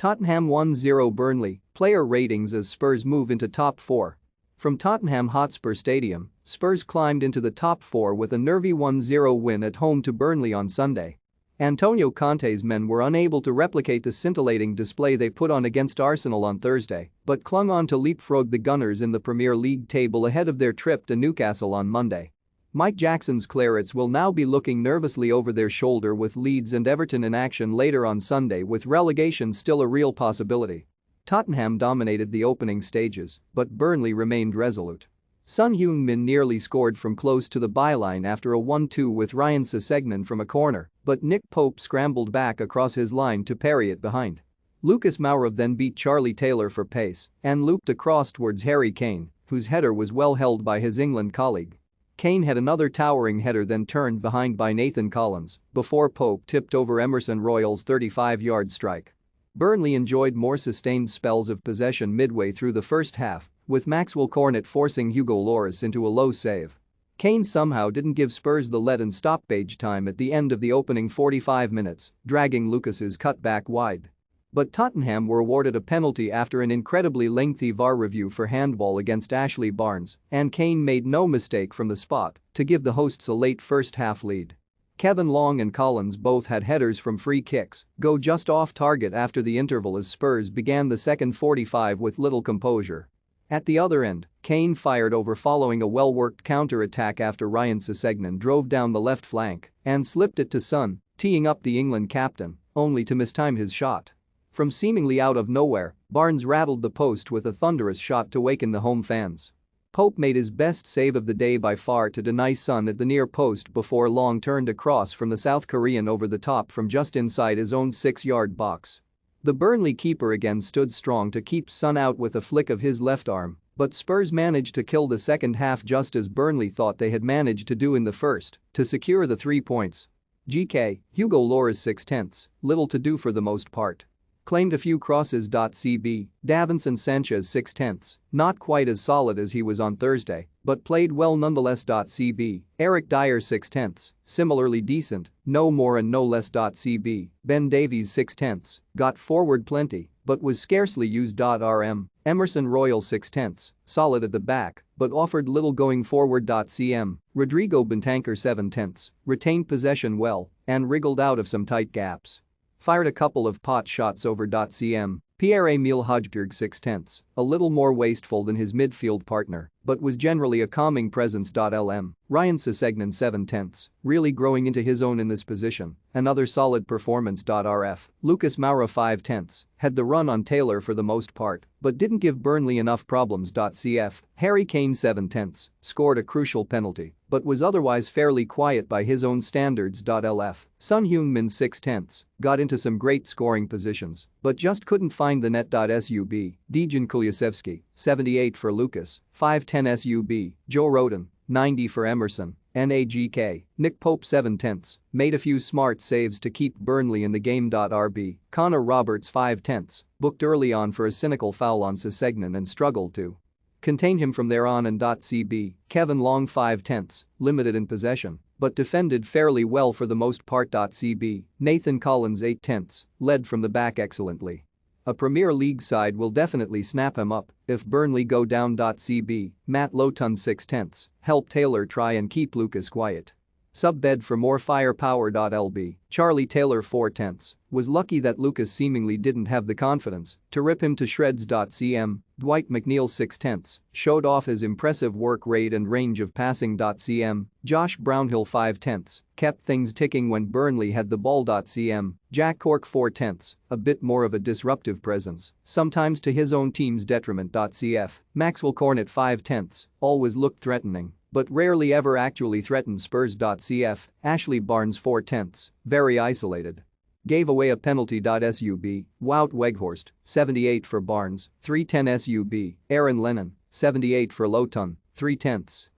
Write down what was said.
Tottenham 1-0 Burnley, player ratings as Spurs move into top 4. From Tottenham Hotspur Stadium, Spurs climbed into the top 4 with a nervy 1-0 win at home to Burnley on Sunday. Antonio Conte's men were unable to replicate the scintillating display they put on against Arsenal on Thursday, but clung on to leapfrog the Gunners in the Premier League table ahead of their trip to Newcastle on Monday. Mike Jackson's Clarets will now be looking nervously over their shoulder with Leeds and Everton in action later on Sunday, with relegation still a real possibility. Tottenham dominated the opening stages, but Burnley remained resolute. Son Heung-min nearly scored from close to the byline after a 1-2 with Ryan Sessegnon from a corner, but Nick Pope scrambled back across his line to parry it behind. Lucas Moura then beat Charlie Taylor for pace and looped across towards Harry Kane, whose header was well held by his England colleague. Kane had another towering header then turned behind by Nathan Collins before Pope tipped over Emerson Royal's 35-yard strike. Burnley enjoyed more sustained spells of possession midway through the first half, with Maxwell Cornet forcing Hugo Lloris into a low save. Kane somehow didn't give Spurs the lead-in stoppage time at the end of the opening 45 minutes, dragging Lucas's cutback wide. But Tottenham were awarded a penalty after an incredibly lengthy VAR review for handball against Ashley Barnes, and Kane made no mistake from the spot to give the hosts a late first-half lead. Kevin Long and Collins both had headers from free kicks go just off target after the interval as Spurs began the second 45 with little composure. At the other end, Kane fired over following a well-worked counter-attack after Ryan Sessegnon drove down the left flank and slipped it to Son, teeing up the England captain, only to mistime his shot. From seemingly out of nowhere, Barnes rattled the post with a thunderous shot to waken the home fans. Pope made his best save of the day by far to deny Son at the near post before Long turned a cross from the South Korean over the top from just inside his own 6-yard box. The Burnley keeper again stood strong to keep Son out with a flick of his left arm, but Spurs managed to kill the second half just as Burnley thought they had managed to do in the first to secure the 3 points. GK, Hugo Lloris 6/10, little to do for the most part. Claimed a few crosses. CB, Davinson Sanchez 6/10, not quite as solid as he was on Thursday, but played well nonetheless. CB, Eric Dyer 6/10, similarly decent, no more and no less. CB, Ben Davies 6/10, got forward plenty, but was scarcely used. RM, Emerson Royal 6/10, solid at the back, but offered little going forward. CM, Rodrigo Bentancur 7/10, retained possession well and wriggled out of some tight gaps. Fired a couple of pot shots over. CM, Pierre-Emile Højbjerg 6/10, a little more wasteful than his midfield partner, but was generally a calming presence. LM, Ryan Sessegnon 7/10, really growing into his own in this position, another solid performance. RF, Lucas Moura 5/10, had the run on Taylor for the most part, but didn't give Burnley enough problems. CF, Harry Kane 7/10, scored a crucial penalty, but was otherwise fairly quiet by his own standards. LF, Son Heung-min 6/10, got into some great scoring positions, but just couldn't find the net. Sub, Dejan Kulusevski, 78 for Lucas, 5/10 sub, Joe Rodon, 90 for Emerson, NAGK, Nick Pope 7/10, made a few smart saves to keep Burnley in the game. RB, Connor Roberts 5/10, booked early on for a cynical foul on Sessegnon and struggled to contain him from there on. And CB, Kevin Long 5/10, limited in possession, but defended fairly well for the most part. CB, Nathan Collins 8/10, led from the back excellently. A Premier League side will definitely snap him up if Burnley go down. CB, Matt Lowton 6/10, helped Taylor try and keep Lucas quiet. Sub-bed for more firepower. LB, Charlie Taylor 4/10, was lucky that Lucas seemingly didn't have the confidence to rip him to shreds. CM, Dwight McNeil 6/10, showed off his impressive work rate and range of passing. CM, Josh Brownhill 5/10, kept things ticking when Burnley had the ball. CM, Jack Cork 4/10, a bit more of a disruptive presence, sometimes to his own team's detriment. CF, Maxwell Cornet 5/10, always looked threatening, but rarely ever actually threatened Spurs. CF, Ashley Barnes 4/10, very isolated. Gave away a penalty. Sub, Wout Weghorst, 78 for Barnes, 3/10 sub, Aaron Lennon, 78 for Lowton, 3/10.